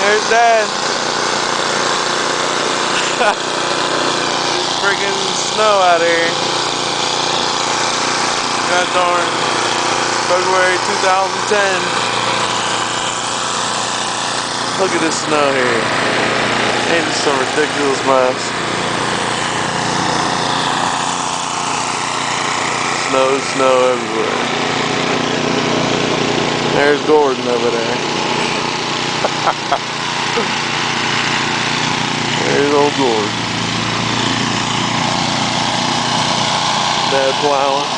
There's Dad. Friggin' snow out here. God darn. February 2010. Look at this snow here. Ain't this some ridiculous mess? Snow everywhere. There's Gordon over there. There's old Gordon. Dad plowing.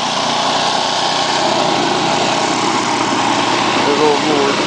There's old Gordon.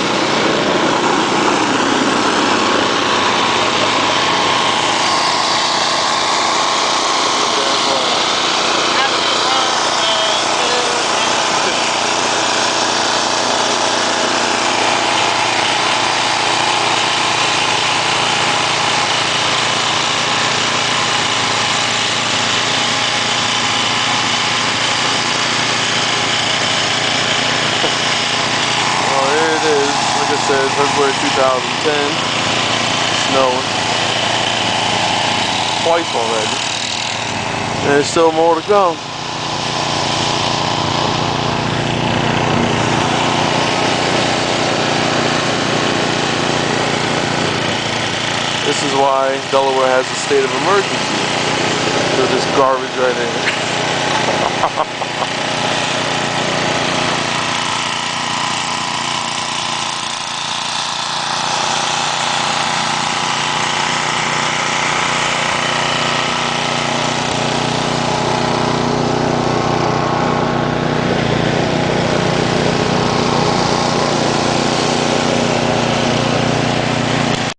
Like I said, February 2010, snowing twice already, and there's still more to come. This is why Delaware has a state of emergency. So this garbage right here.